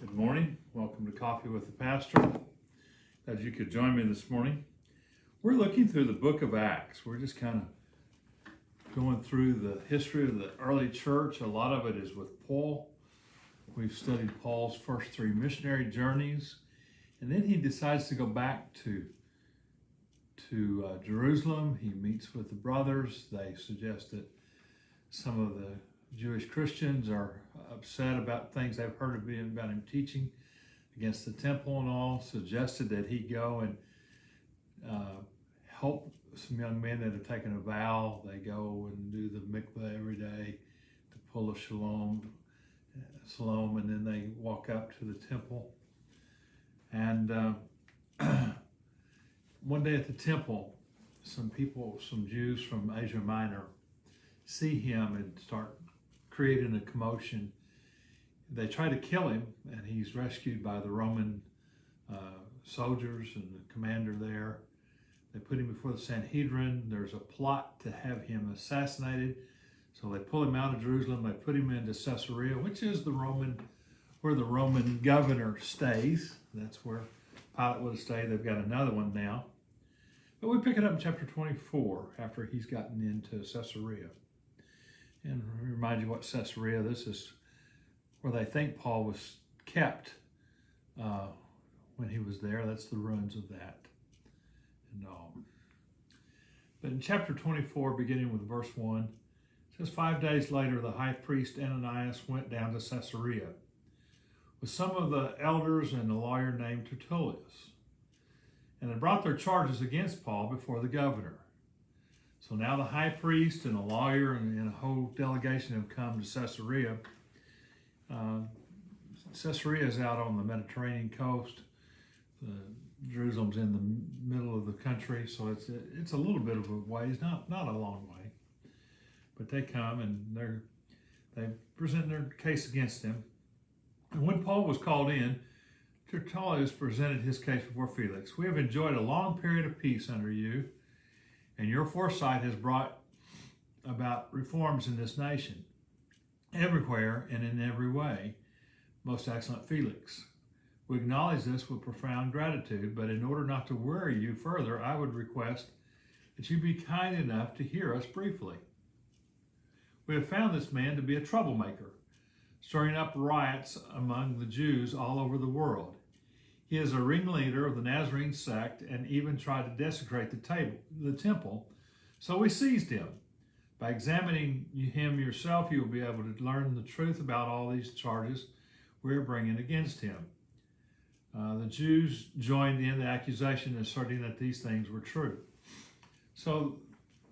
Good morning. Welcome to Coffee with the Pastor. Glad you could join me this morning. We're looking through the book of Acts. We're just kind of going through the history of the early church. A lot of it is with Paul. We've studied Paul's first three missionary journeys, and then he decides to go back to Jerusalem. He meets with the brothers. They suggest that some of the Jewish Christians are upset about things they've heard about him teaching against the temple and all, suggested that he go and help some young men that have taken a vow. They go and do the mikveh every day to pull a shalom, and then they walk up to the temple. And one day at the temple, some Jews from Asia Minor see him and start creating a commotion. They try to kill him, and he's rescued by the Roman soldiers and the commander there. They put him before the Sanhedrin. There's a plot to have him assassinated. So they pull him out of Jerusalem. They put him into Caesarea, which is where the Roman governor stays. That's where Pilate would have stayed. They've got another one now. But we pick it up in chapter 24 after he's gotten into Caesarea. And remind you what Caesarea, this is where they think Paul was kept when he was there. That's the ruins of that and all. But in chapter 24, beginning with verse 1, it says, 5 days later, the high priest Ananias went down to Caesarea with some of the elders and a lawyer named Tertullus, and had brought their charges against Paul before the governor. So now the high priest and a lawyer and a whole delegation have come to Caesarea. Caesarea is out on the Mediterranean coast. Jerusalem's in the middle of the country, so it's a little bit of a ways, not a long way. But they come and they present their case against him. And when Paul was called in, Tertullus presented his case before Felix. We have enjoyed a long period of peace under you, and your foresight has brought about reforms in this nation, everywhere and in every way, most excellent Felix. We acknowledge this with profound gratitude, but in order not to worry you further, I would request that you be kind enough to hear us briefly. We have found this man to be a troublemaker, stirring up riots among the Jews all over the world. He is a ringleader of the Nazarene sect and even tried to desecrate the temple, so we seized him. By examining him yourself, you will be able to learn the truth about all these charges we are bringing against him. The Jews joined in the accusation, asserting that these things were true. So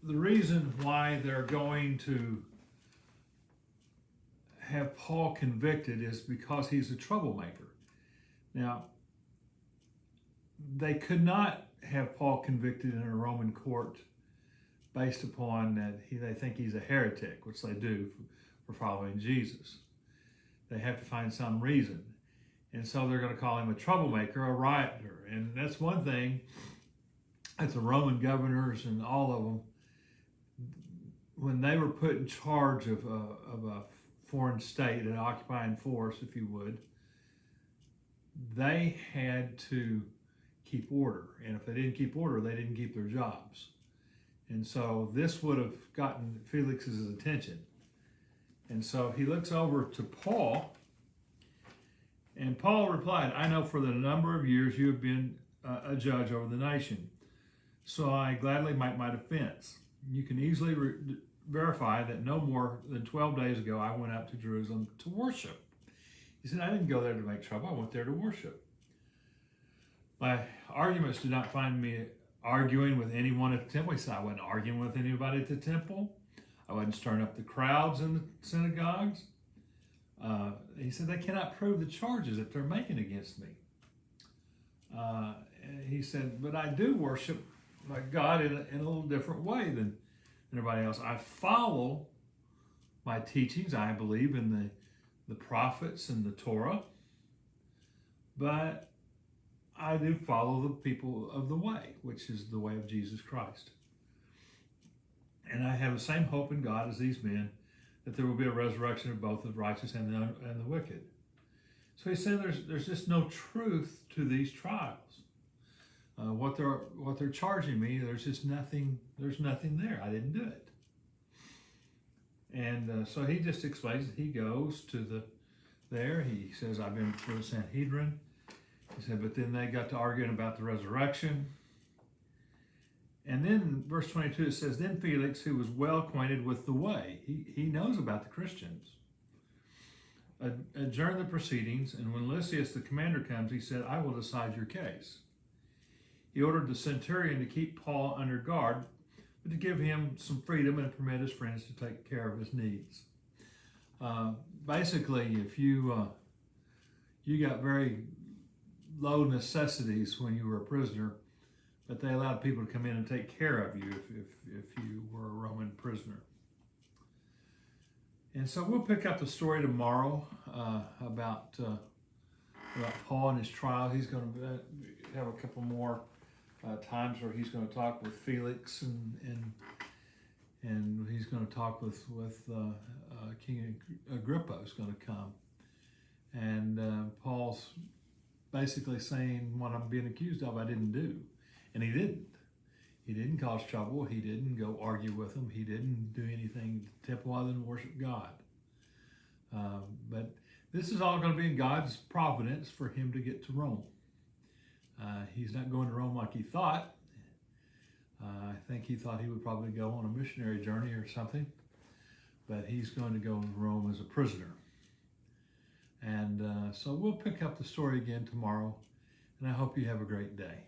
the reason why they're going to have Paul convicted is because he's a troublemaker. Now, they could not have Paul convicted in a Roman court based upon that they think he's a heretic, which they do for following Jesus. They have to find some reason. And so they're going to call him a troublemaker, a rioter. And that's one thing that the Roman governors and all of them, when they were put in charge of a foreign state, an occupying force, if you would, they had to keep order. And if they didn't keep order, they didn't keep their jobs. And so this would have gotten Felix's attention. And so he looks over to Paul, and Paul replied, I know for the number of years you have been a judge over the nation, so I gladly make my defense. You can easily verify that no more than 12 days ago I went up to Jerusalem to worship. He said, I didn't go there to make trouble, I went there to worship. My arguments do not find me arguing with anyone at the temple. He said, I wasn't arguing with anybody at the temple. I wasn't stirring up the crowds in the synagogues. He said, they cannot prove the charges that they're making against me. He said, but I do worship my God in a little different way than everybody else. I follow my teachings. I believe in the prophets and the Torah, but I do follow the people of the way, which is the way of Jesus Christ. And I have the same hope in God as these men, that there will be a resurrection of both the righteous and the wicked. So he said there's just no truth to these trials. What they're charging me, there's nothing there. I didn't do it. And so he just explains that he goes to there. He says, I've been through the Sanhedrin. He said, but then they got to arguing about the resurrection. And then verse 22, it says, then Felix, who was well acquainted with the way, he knows about the Christians, adjourned the proceedings. And when Lysias, the commander, comes, he said, I will decide your case. He ordered the centurion to keep Paul under guard, but to give him some freedom and permit his friends to take care of his needs. Basically, if you got very low necessities when you were a prisoner, but they allowed people to come in and take care of you if you were a Roman prisoner. And so we'll pick up the story tomorrow about Paul and his trial. He's going to have a couple more times where he's going to talk with Felix and he's going to talk with King Agrippa is going to come. And Paul's basically saying what I'm being accused of I didn't do. And he didn't. He didn't cause trouble. He didn't go argue with them. He didn't do anything to temple other than worship God. But this is all going to be in God's providence for him to get to Rome. He's not going to Rome like he thought. I think he thought he would probably go on a missionary journey or something. But he's going to go to Rome as a prisoner. And so we'll pick up the story again tomorrow. And I hope you have a great day.